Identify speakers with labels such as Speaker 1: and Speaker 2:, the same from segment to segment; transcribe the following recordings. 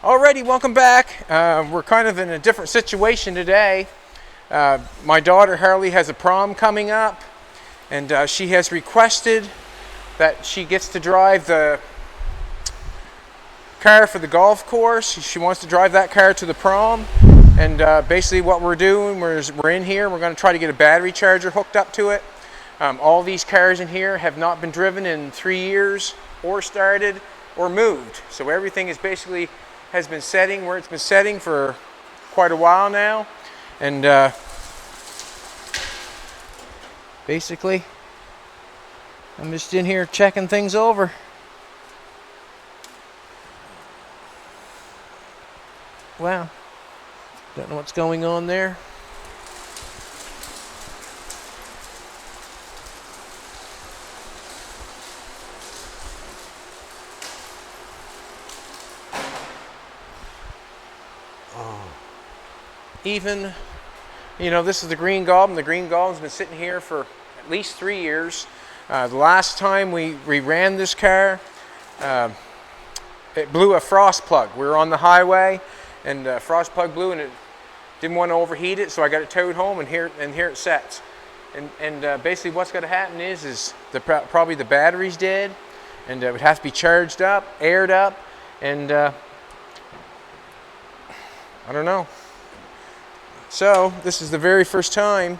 Speaker 1: Alrighty, welcome back. We're kind of in a different situation today. My daughter Harley has a prom coming up, and she has requested that she gets to drive the car for the golf course. She wants to drive that car to the prom, and basically what we're doing, we're in here, we're going to try to get a battery charger hooked up to it. All these cars in here have not been driven in 3 years, or started, or moved. So everything is basically has been setting where it's been setting for quite a while now, and basically I'm just in here checking things over. Wow, don't know what's going on there. Even, you know, this is the Green Goblin. The Green Goblin's been sitting here for at least 3 years. The last time we ran this car, it blew a frost plug. We were on the highway, and frost plug blew, and it didn't want to overheat it, so I got it towed home, and here it sets. And basically what's got to happen is probably the battery's dead, and it would have to be charged up, aired up, and I don't know. So this is the very first time,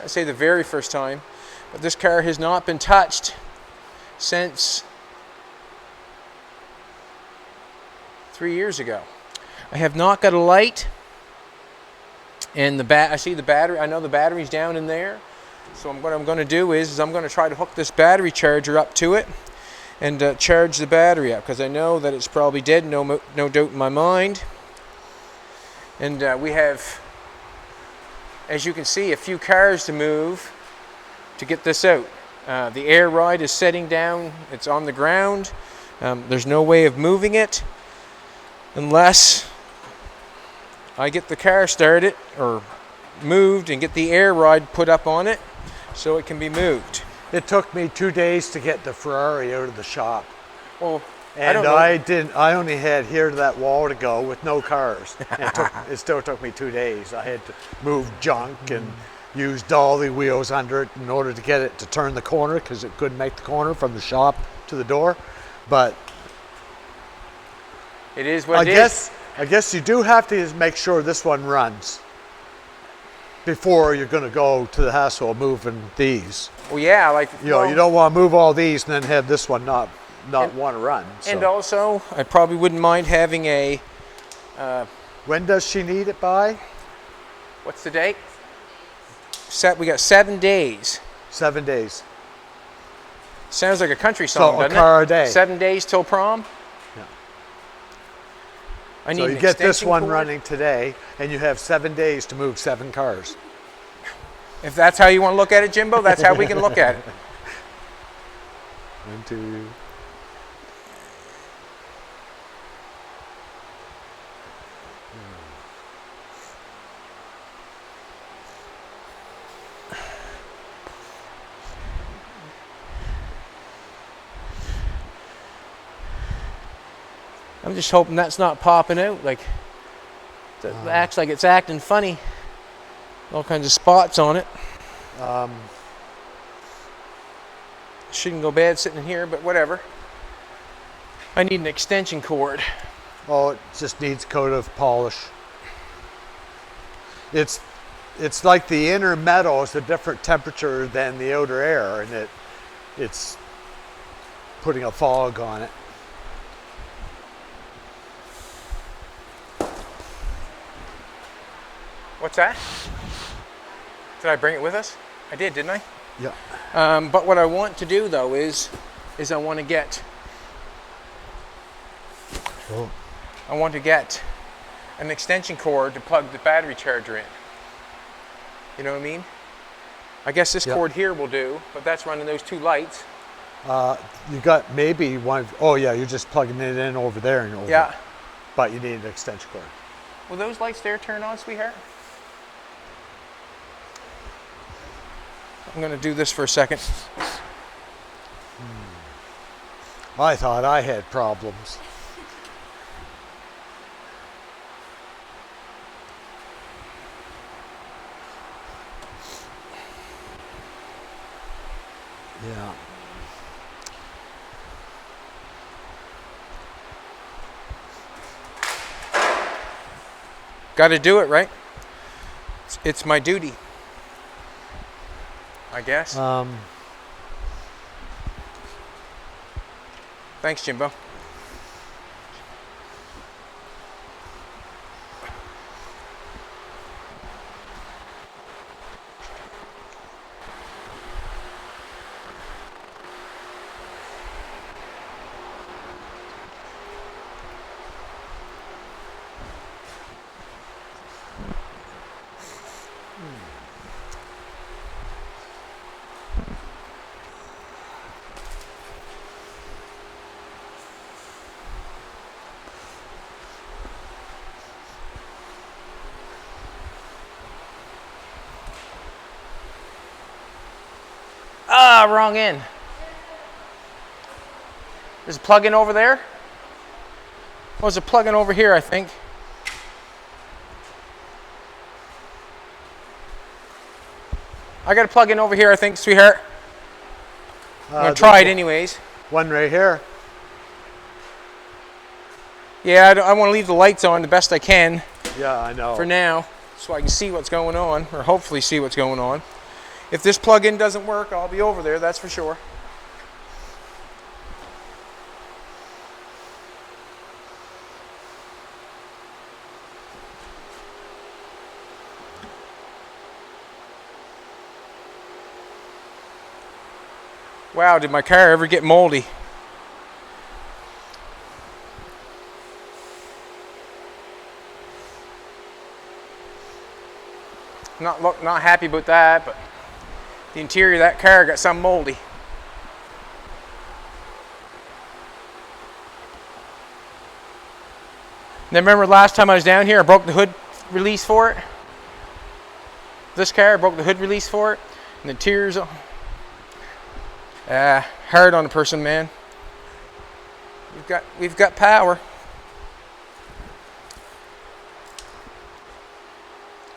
Speaker 1: I say the very first time, but this car has not been touched since 3 years ago. I have not got a light, and I see the battery. I know the battery's down in there. So what I'm going to do is I'm going to try to hook this battery charger up to it and charge the battery up, because I know that it's probably dead, no doubt in my mind. And we have, as you can see, a few cars to move to get this out. The air ride is setting down. It's on the ground. There's no way of moving it unless I get the car started or moved and get the air ride put up on it so it can be moved.
Speaker 2: It took me 2 days to get the Ferrari out of the shop.
Speaker 1: Well,
Speaker 2: and I only had here to that wall to go with no cars. It still took me 2 days. I had to move junk and used dolly wheels under it in order to get it to turn the corner, because it couldn't make the corner from the shop to the door. But
Speaker 1: it is what it is.
Speaker 2: I guess you do have to make sure this one runs before you're going to go to the hassle of moving these.
Speaker 1: Well, yeah, like
Speaker 2: you don't want to move all these and then have this one not want to run. So.
Speaker 1: And also, I probably wouldn't mind having a.
Speaker 2: When does she need it by?
Speaker 1: What's the date? We got 7 days.
Speaker 2: 7 days.
Speaker 1: Sounds like a country song, doesn't it?
Speaker 2: So a car a day.
Speaker 1: 7 days till prom.
Speaker 2: Yeah. So you get this one running today, and you have 7 days to move 7 cars.
Speaker 1: If that's how you want to look at it, Jimbo, that's how we can look at it.
Speaker 2: 1, 2.
Speaker 1: I'm just hoping that's not popping out. Like, it acts like it's acting funny. All kinds of spots on it. Shouldn't go bad sitting in here, but whatever. I need an extension cord.
Speaker 2: Oh, it just needs a coat of polish. It's like the inner metal is a different temperature than the outer air, and it's putting a fog on it.
Speaker 1: What's that? Did I bring it with us? I did, didn't I?
Speaker 2: Yeah.
Speaker 1: But what I want to do though is I want to get an extension cord to plug the battery charger in. You know what I mean? I guess this cord here will do, but that's running those 2 lights.
Speaker 2: You got maybe one. Oh yeah, you're just plugging it in over there and over.
Speaker 1: Yeah.
Speaker 2: But you need an extension cord.
Speaker 1: Will those lights there turn on, sweetheart? I'm going to do this for a second.
Speaker 2: I thought I had problems. Yeah.
Speaker 1: Got to do it, right? It's my duty, I guess. Thanks, Jimbo. Ah, wrong end. There's a plug-in over there. Oh, there's a plug-in over here, I think. I got a plug-in over here, I think, sweetheart. I'm gonna try it anyways.
Speaker 2: One right here.
Speaker 1: Yeah, I want to leave the lights on the best I can.
Speaker 2: Yeah, I know.
Speaker 1: For now, so I can see what's going on, or hopefully see what's going on. If this plug-in doesn't work, I'll be over there, that's for sure. Wow, did my car ever get moldy? Not happy about that, but the interior of that car got some moldy. Now remember last time I was down here, I broke the hood release for it. This car, I broke the hood release for it, and the interior's hard on a person, man. We've got power.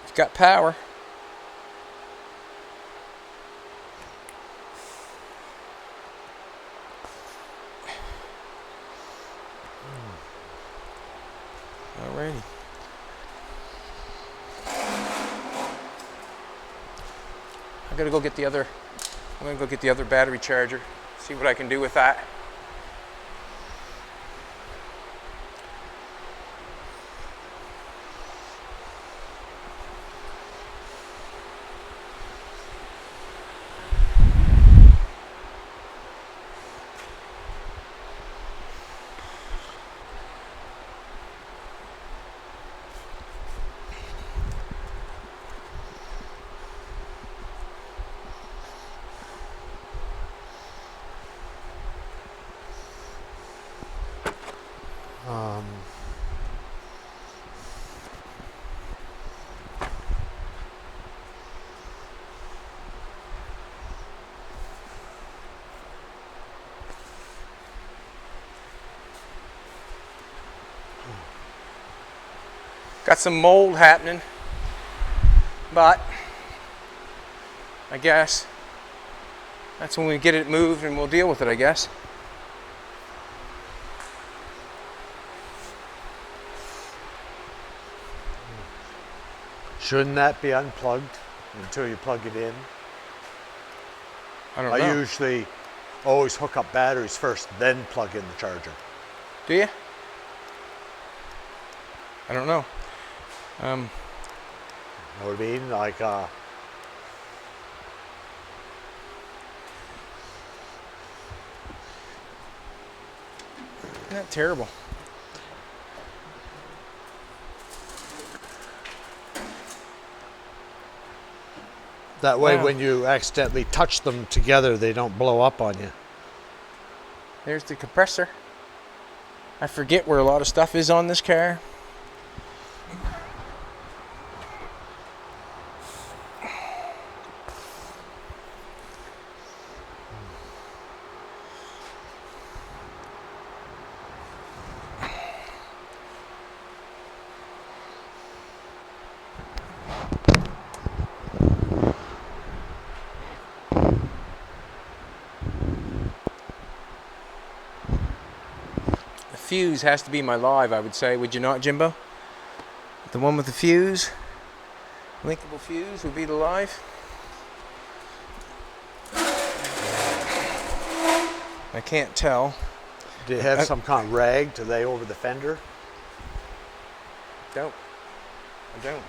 Speaker 1: We've got power. Alrighty. I'm gonna go get the other battery charger, see what I can do with that. Got some mold happening, but I guess that's when we get it moved and we'll deal with it, I guess.
Speaker 2: Shouldn't that be unplugged until you plug it in?
Speaker 1: I don't know.
Speaker 2: I usually always hook up batteries first, then plug in the charger.
Speaker 1: Do you? I don't know.
Speaker 2: You know what I mean? Like,
Speaker 1: not terrible.
Speaker 2: that way
Speaker 1: Wow.
Speaker 2: when you accidentally touch them together, they don't blow up on you.
Speaker 1: There's the compressor. I forget where a lot of stuff is on this car. fuse has to be my live, I would say. Would you not, Jimbo? The one with the fuse, linkable fuse, would be the live. I can't tell.
Speaker 2: Do you have some kind of rag to lay over the fender?
Speaker 1: Don't. I don't.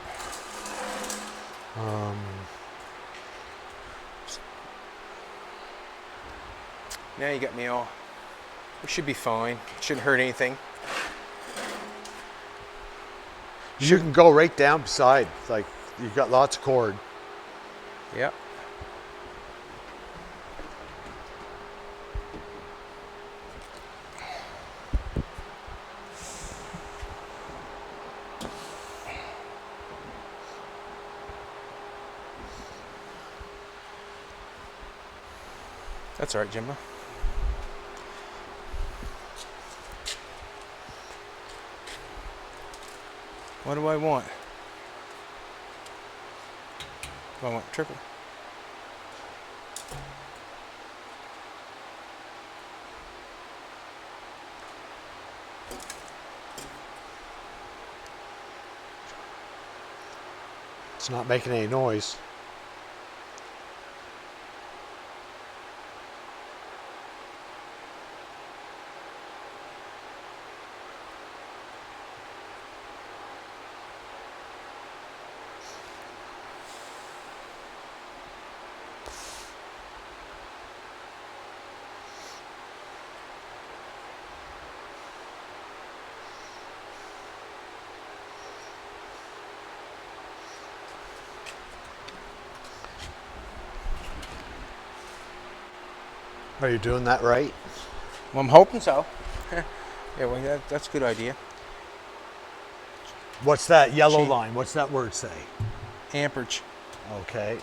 Speaker 1: Now you got me all. We should be fine. Shouldn't hurt anything.
Speaker 2: You can go right down beside, like you've got lots of cord.
Speaker 1: Yep. That's all right, Jimbo. What do I want? I want triple.
Speaker 2: It's not making any noise. Are you doing that right?
Speaker 1: Well, I'm hoping so. Yeah, well, that's a good idea.
Speaker 2: What's that yellow line? What's that word say?
Speaker 1: Amperage.
Speaker 2: Okay.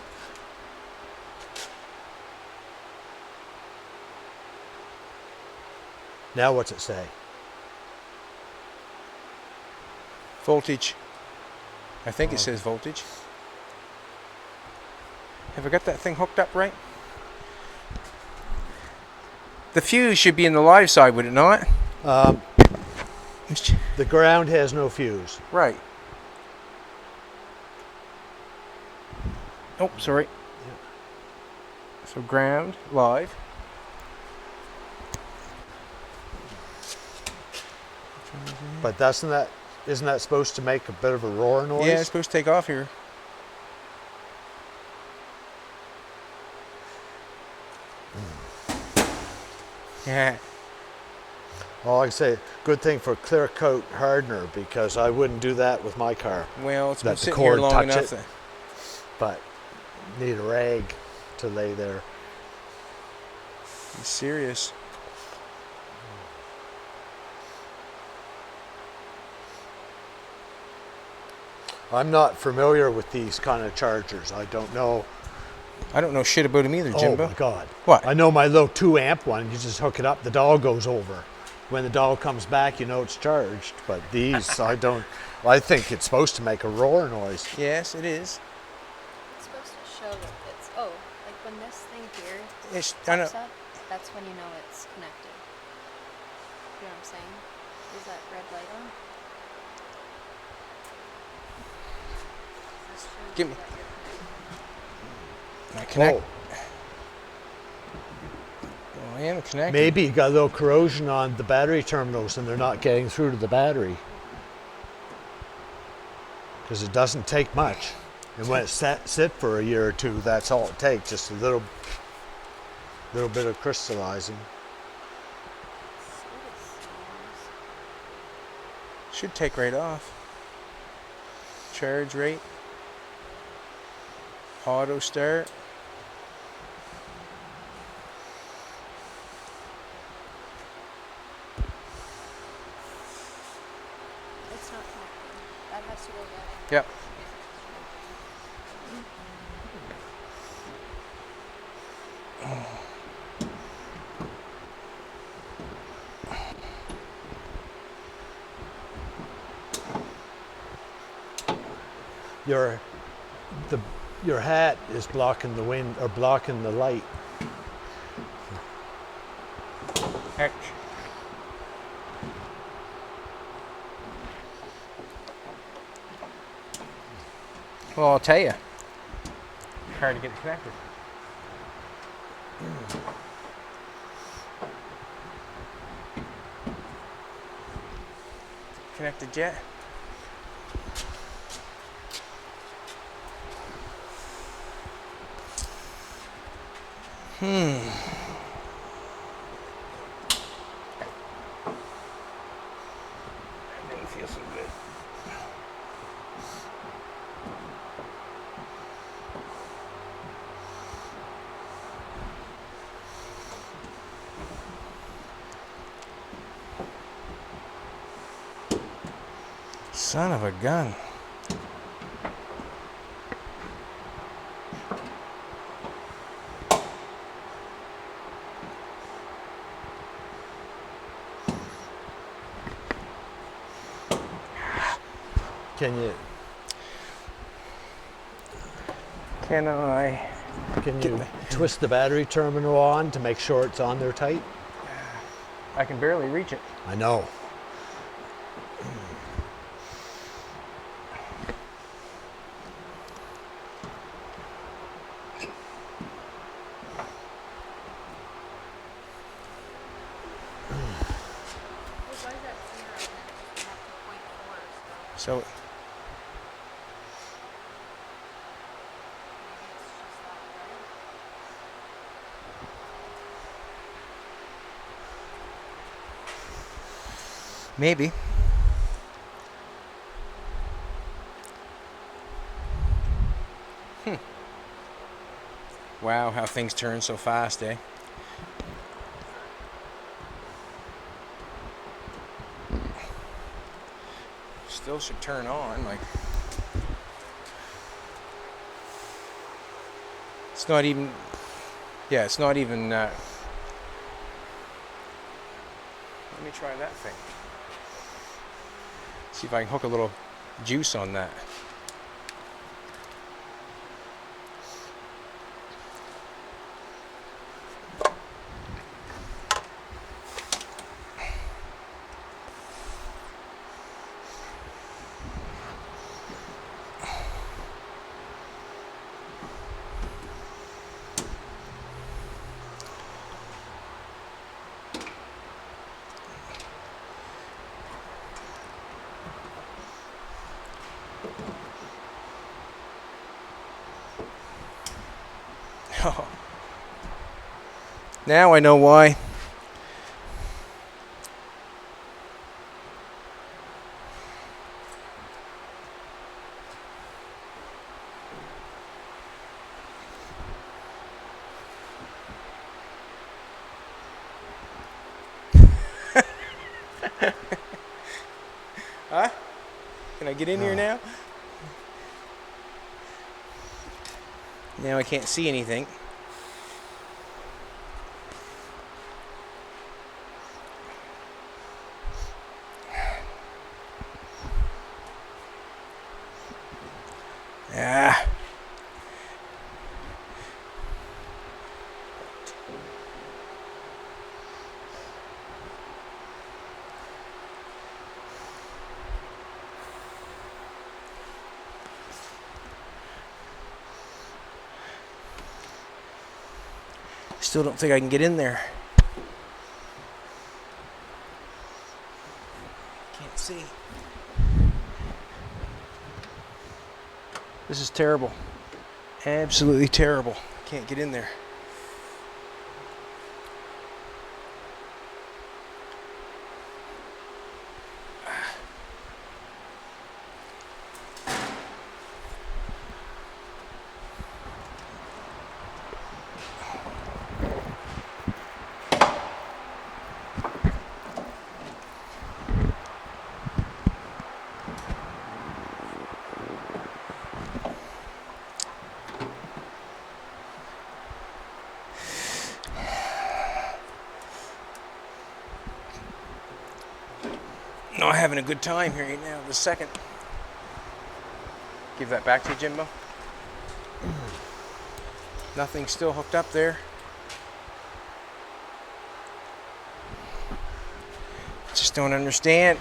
Speaker 2: Now what's it say?
Speaker 1: Voltage. I think it says voltage. Have I got that thing hooked up right? The fuse should be in the live side, would it not?
Speaker 2: The ground has no fuse.
Speaker 1: Right. Oh, sorry.
Speaker 2: Yeah.
Speaker 1: So ground, live.
Speaker 2: But isn't that supposed to make a bit of a roar noise?
Speaker 1: Yeah, it's supposed to take off here. Yeah.
Speaker 2: Well, like I say, good thing for clear coat hardener, because I wouldn't do that with my car.
Speaker 1: Well, it's been
Speaker 2: Let the
Speaker 1: sitting here
Speaker 2: cord
Speaker 1: long
Speaker 2: touch
Speaker 1: enough.
Speaker 2: it. But need a rag to lay there.
Speaker 1: He's serious.
Speaker 2: I'm not familiar with these kind of chargers. I don't know.
Speaker 1: I don't know shit about him either, Jimbo.
Speaker 2: Oh my God.
Speaker 1: What?
Speaker 2: I know my little 2 amp one, you just hook it up, the dial goes over. When the dial comes back, you know it's charged. But these, I think it's supposed to make a roar noise.
Speaker 1: Yes, it is.
Speaker 3: It's supposed to show that it's, like when this thing here
Speaker 1: I know.
Speaker 3: pops up, that's when you know it's connected. You know what I'm saying? Is that red light on? This shows
Speaker 1: Give
Speaker 3: you
Speaker 1: me-
Speaker 3: that you're connected.
Speaker 1: I connect.
Speaker 2: Oh,
Speaker 1: Oh, I am connected.
Speaker 2: maybe you got a little corrosion on the battery terminals and they're not getting through to the battery. Because it doesn't take much. And when it's sit for a year or two, that's all it takes, just a little bit of crystallizing.
Speaker 3: Let's see what it says.
Speaker 1: Should take right off. Charge rate. Auto start.
Speaker 3: It's not connected. That has to go back.
Speaker 1: Yep.
Speaker 2: Your hat is blocking the wind or blocking the light.
Speaker 1: Well, I'll tell you. Hard to get it connected. Connected yet? That didn't feel so good. Son of a gun.
Speaker 2: Can you twist the battery terminal on to make sure it's on there tight?
Speaker 1: I can barely reach it.
Speaker 2: I know.
Speaker 3: Why is that 0 and then up to 0.4 or so?
Speaker 1: So
Speaker 3: Maybe it's just that, right?
Speaker 1: maybe. Wow, how things turn so fast, eh? Still should turn on, like. It's not even, yeah, it's not even, let me try that thing. See if I can hook a little juice on that. Now I know why. Huh? Can I get in here now? Now I can't see anything. Ah. Still don't think I can get in there. Can't see. This is terrible. Absolutely terrible. Can't get in there. Not having a good time here right now. The second. Give that back to you, Jimbo. Nothing's still hooked up there. Just don't understand.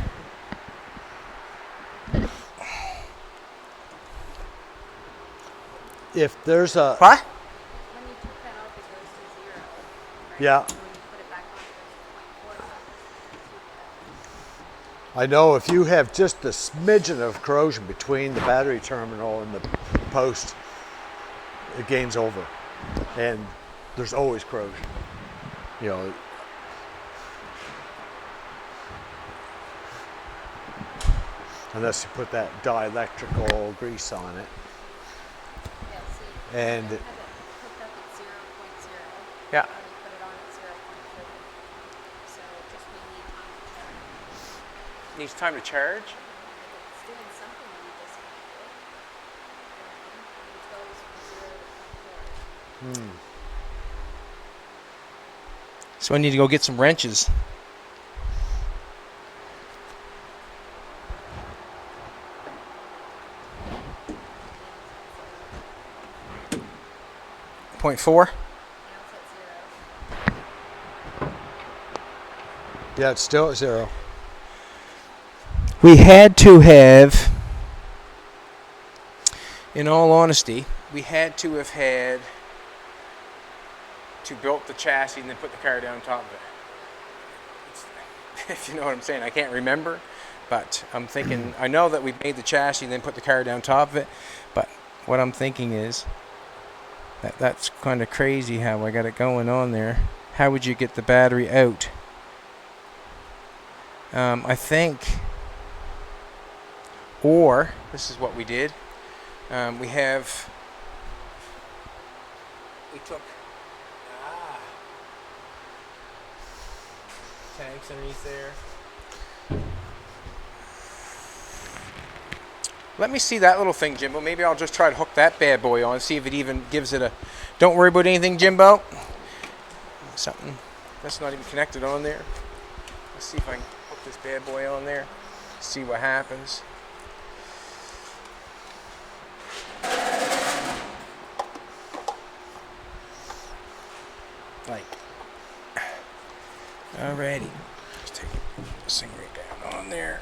Speaker 2: if there's a
Speaker 1: What?
Speaker 3: When you took that off, it goes to 0. Right?
Speaker 2: Yeah.
Speaker 3: And when you put it back on, it goes to 0.4.
Speaker 2: I know if you have just a smidgen of corrosion between the battery terminal and the post, the game's over. And there's always corrosion. You know, unless you put that dielectrical grease on it.
Speaker 3: Yeah, see,
Speaker 2: And
Speaker 3: I have it hooked up at 0.0.
Speaker 1: Yeah.
Speaker 3: And we put it on at 0.4. So just we need time to charge.
Speaker 1: Needs time to charge?
Speaker 3: If it's doing something when you disconnect it. It goes from 0 to 0.4.
Speaker 1: So I need to go get some wrenches. .4?
Speaker 3: Now it's at 0.
Speaker 2: Yeah, it's still at 0.
Speaker 1: We had to have, in all honesty, we had to have had to built the chassis and then put the car down on top of it. If you know what I'm saying. I can't remember, but I'm thinking, I know that we made the chassis and then put the car down top of it, but what I'm thinking is that's kind of crazy how I got it going on there. How would you get the battery out? I think, or this is what we did. We took tanks underneath there. Let me see that little thing, Jimbo. Maybe I'll just try to hook that bad boy on, see if it even gives it a... Don't worry about anything, Jimbo. Something that's not even connected on there. Let's see if I can hook this bad boy on there. See what happens. Like... Alrighty. Let's take this thing right down on there.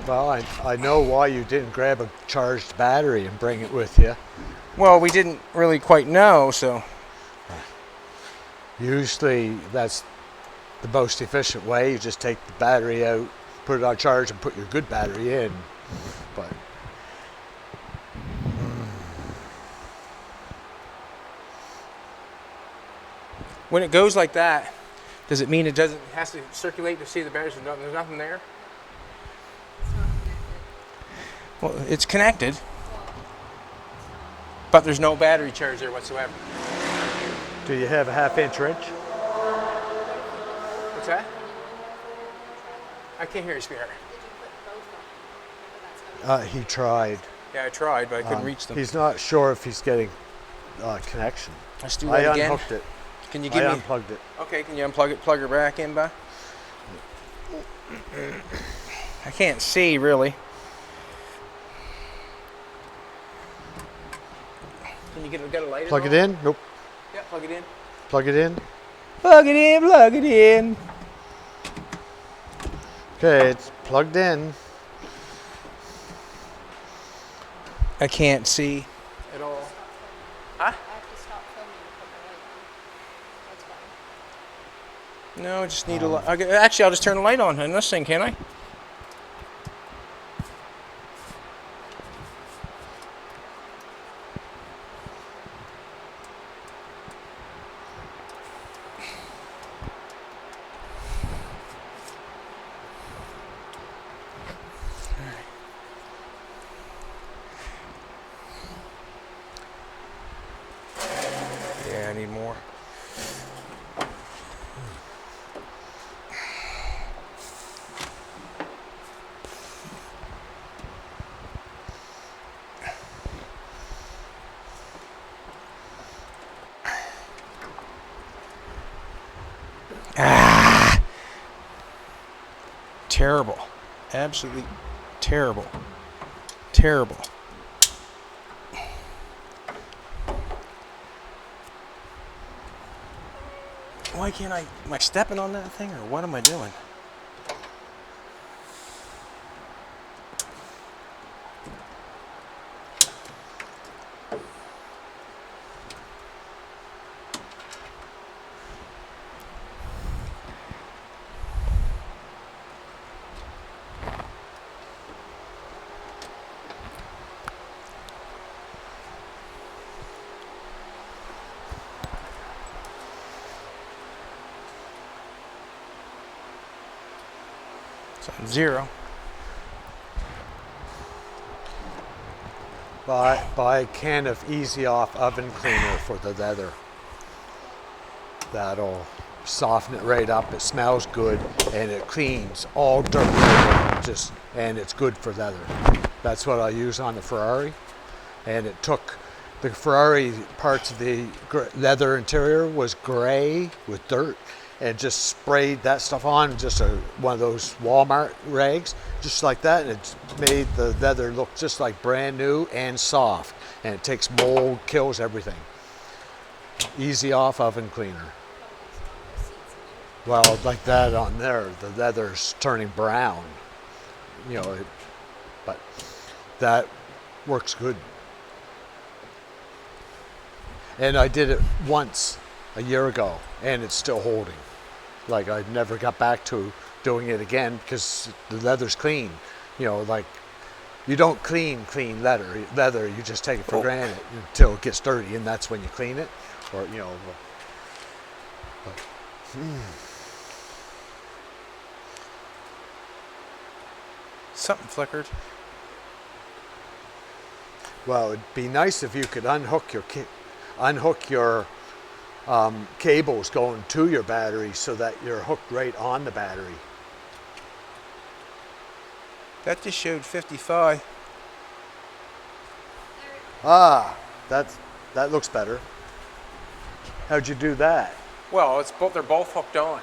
Speaker 2: Well, I know why you didn't grab a charged battery and bring it with you.
Speaker 1: Well, we didn't really quite know, so...
Speaker 2: Usually that's the most efficient way. You just take the battery out, put it on charge, and put your good battery in. But
Speaker 1: when it goes like that, does it mean it has to circulate to see the batteries? There's nothing there?
Speaker 3: It's not connected.
Speaker 1: Well, it's connected, but there's no battery charge there whatsoever.
Speaker 2: do you have a 1/2-inch wrench?
Speaker 1: What's that? I can't hear you, sweetheart.
Speaker 3: Did you put both on? Remember that's how
Speaker 2: He tried.
Speaker 1: Yeah, I tried, but I couldn't reach them.
Speaker 2: He's not sure if he's getting connection.
Speaker 1: Let's do
Speaker 2: I
Speaker 1: that again.
Speaker 2: unhooked it.
Speaker 1: Can you
Speaker 2: I
Speaker 1: give me...
Speaker 2: unplugged it.
Speaker 1: Okay, can you unplug it, plug her back in, bud? I can't see, really. Can you get a light?
Speaker 2: Plug it in? Nope.
Speaker 1: Yeah, plug it in.
Speaker 2: Plug it in.
Speaker 1: Plug it in, plug it in.
Speaker 2: Okay, it's plugged in.
Speaker 1: I can't see at all. Huh?
Speaker 3: I have to stop filming to put my light on. That's fine.
Speaker 1: No, I just need a light. Actually, I'll just turn the light on in this thing, can I? Yeah, I need more. Ah! Terrible. Absolutely terrible. Terrible. Why can't I? Am I stepping on that thing or what am I doing? So I'm 0.
Speaker 2: Buy a can of Easy Off oven cleaner for the leather. That'll soften it right up. It smells good and it cleans all dirt. And it's good for leather. That's what I use on the Ferrari. And it took the Ferrari parts of the leather interior was gray with dirt, and just sprayed that stuff on, just one of those Walmart rags, just like that, and it made the leather look just like brand new and soft, and it takes mold, kills everything. Easy Off oven cleaner. Well, like that on there, the leather's turning brown, you know, but that works good. And I did it once a year ago, and it's still holding. Like, I never got back to doing it again because the leather's clean. You know, like, you don't clean leather, you just take it for granted until it gets dirty, and that's when you clean it. Or, you know, but,
Speaker 1: Something flickered.
Speaker 2: well, it'd be nice if you could unhook your cables going to your battery so that you're hooked right on the battery.
Speaker 1: That just showed 55.
Speaker 2: Ah, that looks better. How'd you do that?
Speaker 1: Well, they're both hooked on.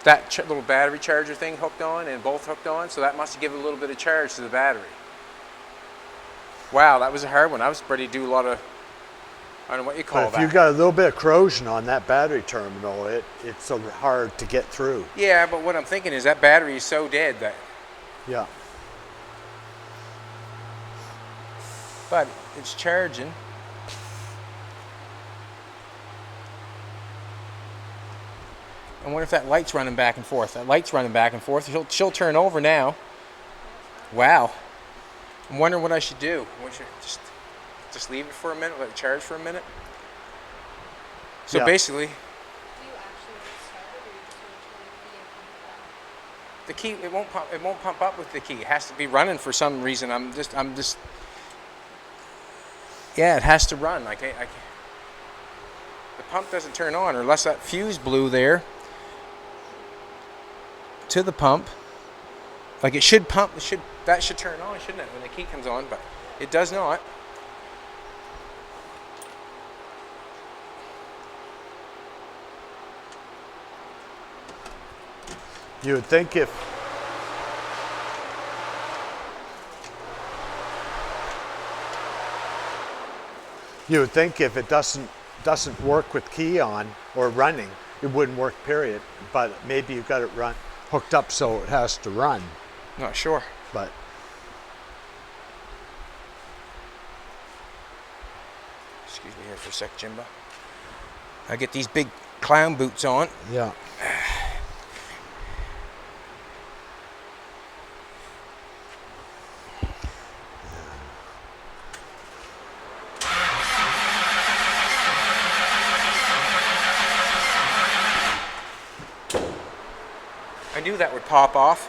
Speaker 1: That little battery charger thing hooked on and both hooked on, so that must have given a little bit of charge to the battery. Wow, that was a hard one. I was ready to do a lot of, I don't know what you call
Speaker 2: But
Speaker 1: that.
Speaker 2: if you've got a little bit of corrosion on that battery terminal, it's so hard to get through.
Speaker 1: Yeah, but what I'm thinking is that battery is so dead that,
Speaker 2: Yeah.
Speaker 1: but it's charging. I wonder if that light's running back and forth. That light's running back and forth. She'll turn over now. Wow. I'm wondering what I should do. Just leave it for a minute, let it charge for a minute. So
Speaker 2: Yeah.
Speaker 1: basically,
Speaker 3: Do you actually restart it, or you just want to turn the key and pump it up?
Speaker 1: the key it won't pump up with the key. It has to be running for some reason. Yeah, it has to run. The pump doesn't turn on unless that fuse blew there to the pump. Like it should pump. That should turn on, shouldn't it, when the key comes on? But it does not.
Speaker 2: You would think if it doesn't work with key on or running, it wouldn't work, period. But maybe you've got it hooked up so it has to run.
Speaker 1: Not sure.
Speaker 2: But
Speaker 1: Excuse me here for a sec, Jimbo. I get these big clown boots on.
Speaker 2: yeah.
Speaker 1: I knew that would pop off.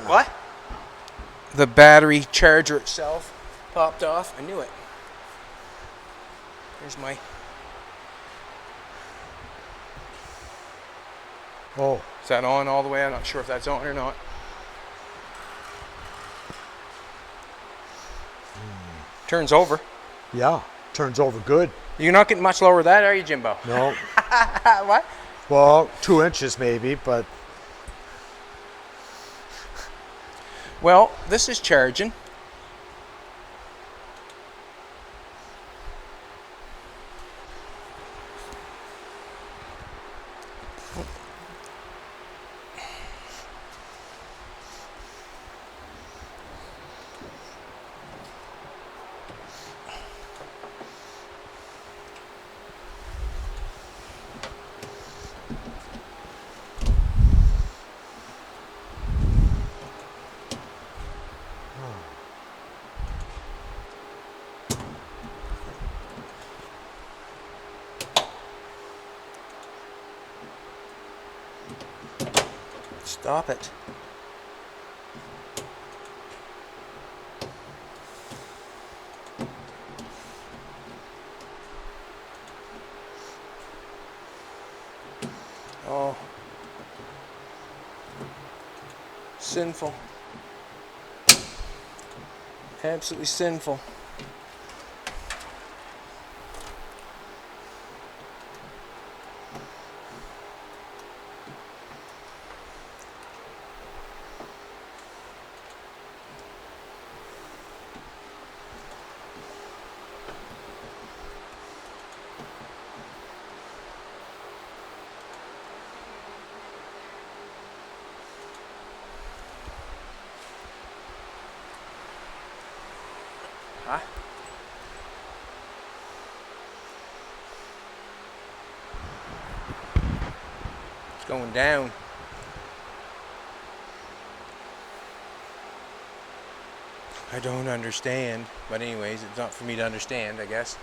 Speaker 1: What? The battery charger itself popped off. I knew it. Here's my...
Speaker 2: Oh,
Speaker 1: Is that on all the way? I'm not sure if that's on or not. Turns over.
Speaker 2: yeah. Turns over good.
Speaker 1: You're not getting much lower than that, are you, Jimbo?
Speaker 2: No.
Speaker 1: What?
Speaker 2: Well, 2 inches maybe, but
Speaker 1: Well, this is charging. Stop it. Oh. Sinful. Absolutely sinful. Huh? It's going down. I don't understand, but anyways, it's not for me to understand, I guess.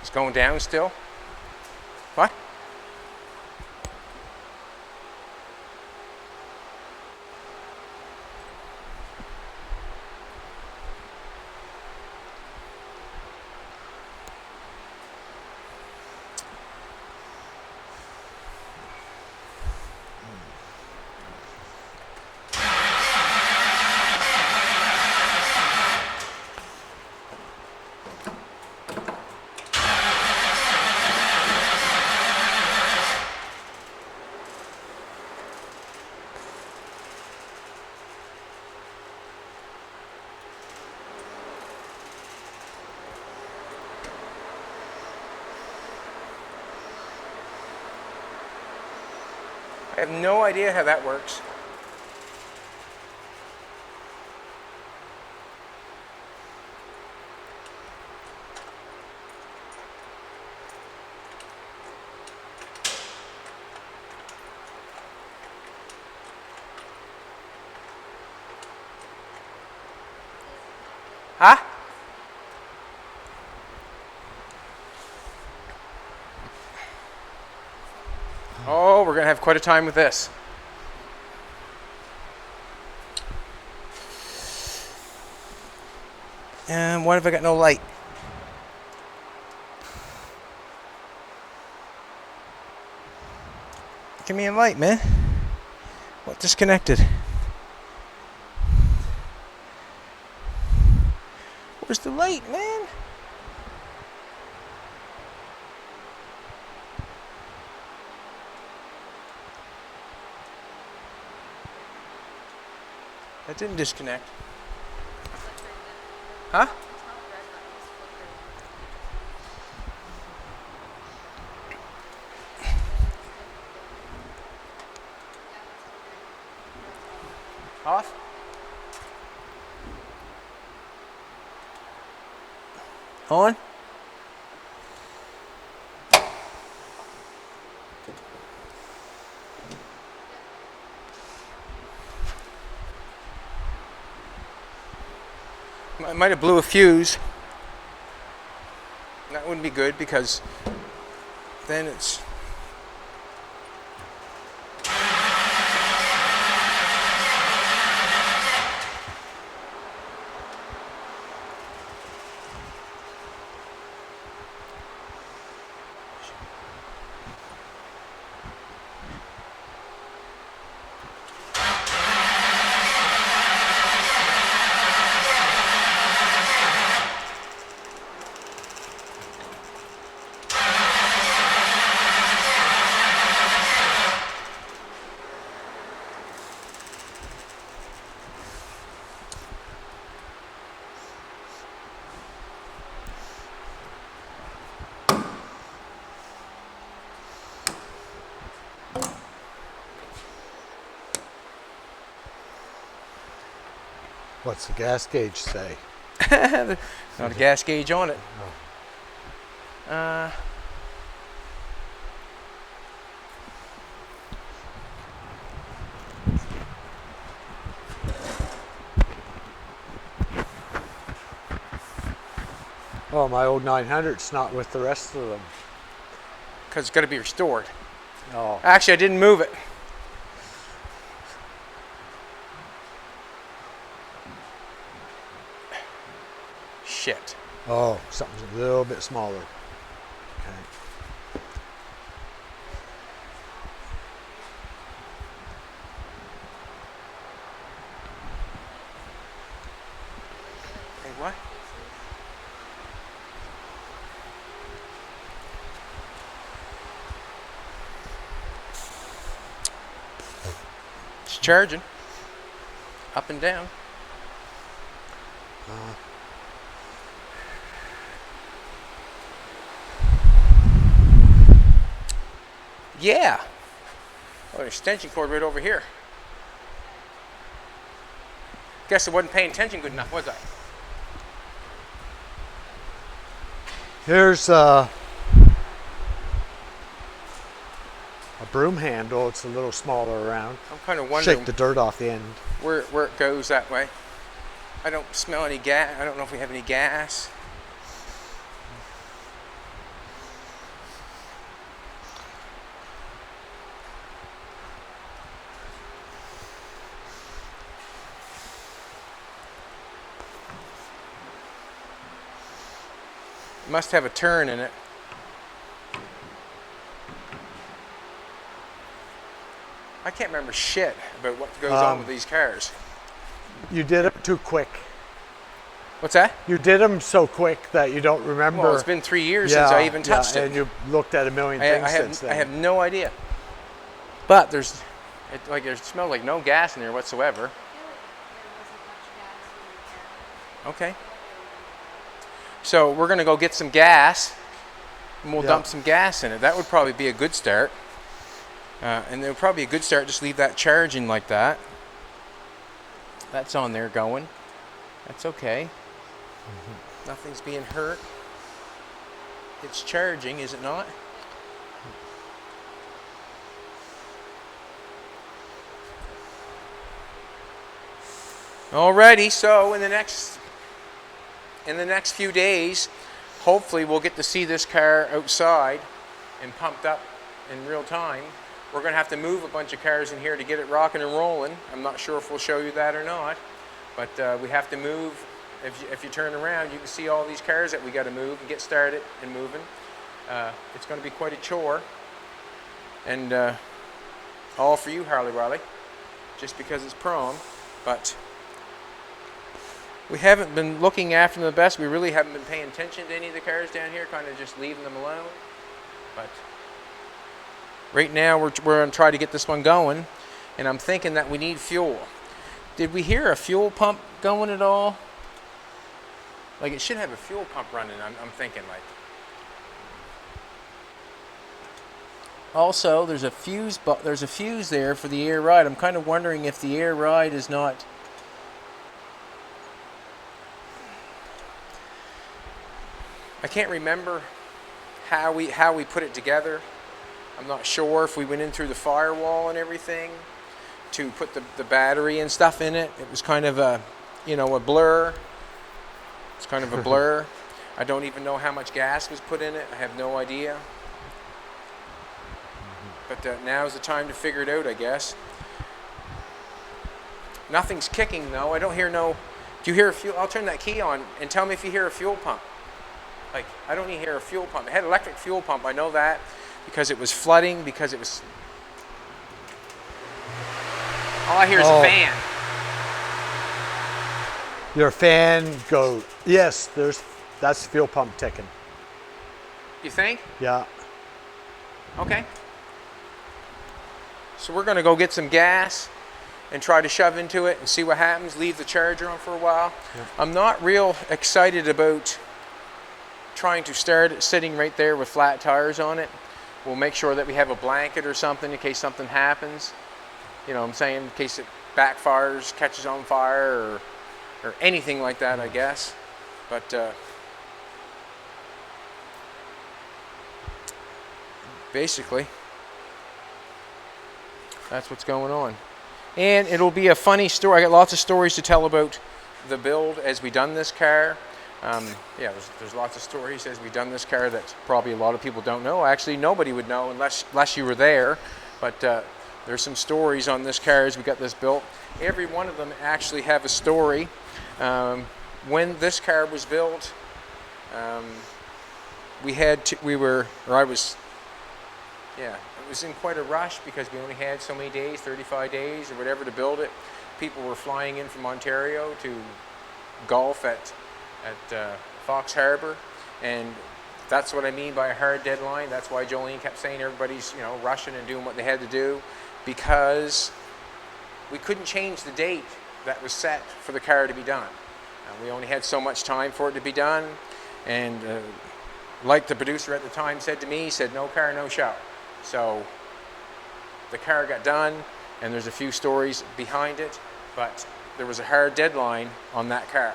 Speaker 1: It's going down still? What? I have no idea how that works. Huh? Oh, we're gonna have quite a time with this. And what if I got no light? Give me a light, man. What disconnected? Where's the light, man? That didn't disconnect. Huh? Off? On? I might have blew a fuse. That wouldn't be good because then it's...
Speaker 2: What's the gas gauge say?
Speaker 1: Not a gas gauge on it.
Speaker 2: Oh, my old 900's not with the rest of them.
Speaker 1: Because it's got to be restored.
Speaker 2: Oh,
Speaker 1: Actually, I didn't move it. Shit.
Speaker 2: oh, something's a little bit smaller. Okay.
Speaker 1: Hey, what? It's charging. Up and down. Yeah. Oh, an extension cord right over here. Guess I wasn't paying attention good enough, was I?
Speaker 2: Here's a broom handle. It's a little smaller around.
Speaker 1: I'm kind of wondering
Speaker 2: Shake the dirt off the end.
Speaker 1: where it goes that way. I don't smell any gas. I don't know if we have any gas. It must have a turn in it. I can't remember shit about what goes on with these cars.
Speaker 2: You did it too quick.
Speaker 1: What's that?
Speaker 2: You did them so quick that you don't remember.
Speaker 1: Well, it's been 3 years since I even touched
Speaker 2: and
Speaker 1: it.
Speaker 2: you looked at a million things since then.
Speaker 1: I have no idea. But it smells like no gas in there whatsoever.
Speaker 3: I feel like there wasn't much gas in the car.
Speaker 1: Okay. So we're gonna go get some gas, and we'll
Speaker 2: Yeah.
Speaker 1: dump some gas in it. That would probably be a good start. And it would probably be a good start. Just leave that charging like that. That's on there going. That's okay. Nothing's being hurt. It's charging, is it not? Alrighty, so in the next few days, hopefully we'll get to see this car outside and pumped up in real time. We're going to have to move a bunch of cars in here to get it rocking and rolling. I'm not sure if we'll show you that or not, but we have to move. If you turn around, you can see all these cars that we got to move and get started and moving. It's going to be quite a chore, and all for you, Harley Riley, just because it's prom. But we haven't been looking after them the best. We really haven't been paying attention to any of the cars down here, kind of just leaving them alone. But right now we're going to try to get this one going, and I'm thinking that we need fuel. Did we hear a fuel pump going at all? Like, it should have a fuel pump running, I'm thinking, like. Also, there's a fuse there for the air ride. I'm kind of wondering if the air ride is not. I can't remember how we put it together. I'm not sure if we went in through the firewall and everything to put the battery and stuff in it. It was kind of a blur. It's kind of a blur. I don't even know how much gas was put in it. I have no idea. But now's the time to figure it out, I guess. Nothing's kicking though. I don't hear no. Do you hear a fuel? I'll turn that key on and tell me if you hear a fuel pump. Like, I don't even hear a fuel pump. It had an electric fuel pump. I know that because it was flooding. Because it was. All I hear is a fan.
Speaker 2: Your fan goes. Yes, that's the fuel pump ticking.
Speaker 1: You think?
Speaker 2: Yeah.
Speaker 1: Okay. So we're going to go get some gas and try to shove into it and see what happens. Leave the charger on for a while. Yeah. I'm not real excited about trying to start it sitting right there with flat tires on it. We'll make sure that we have a blanket or something in case something happens. You know what I'm saying? In case it backfires, catches on fire, or anything like that, I guess. But basically, that's what's going on. And it'll be a funny story. I got lots of stories to tell about the build as we done this car. Yeah, there's lots of stories as we've done this car that probably a lot of people don't know. Actually, nobody would know unless you were there. But there's some stories on this car as we got this built. Every one of them actually have a story. When this car was built, it was in quite a rush because we only had so many days, 35 days or whatever to build it. People were flying in from Ontario to golf at Fox Harbour, and that's what I mean by a hard deadline. That's why Jolene kept saying everybody's rushing and doing what they had to do, because we couldn't change the date that was set for the car to be done. We only had so much time for it to be done, and like the producer at the time said to me, he said, no car, no show. So the car got done, and there's a few stories behind it, but there was a hard deadline on that car.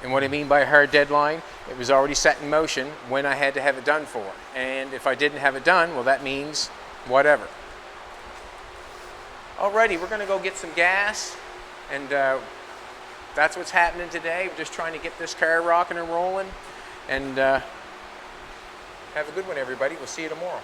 Speaker 1: And what I mean by a hard deadline, it was already set in motion when I had to have it done for. And if I didn't have it done, well, that means whatever. Alrighty, we're going to go get some gas, and that's what's happening today. We're just trying to get this car rocking and rolling, and have a good one, everybody. We'll see you tomorrow.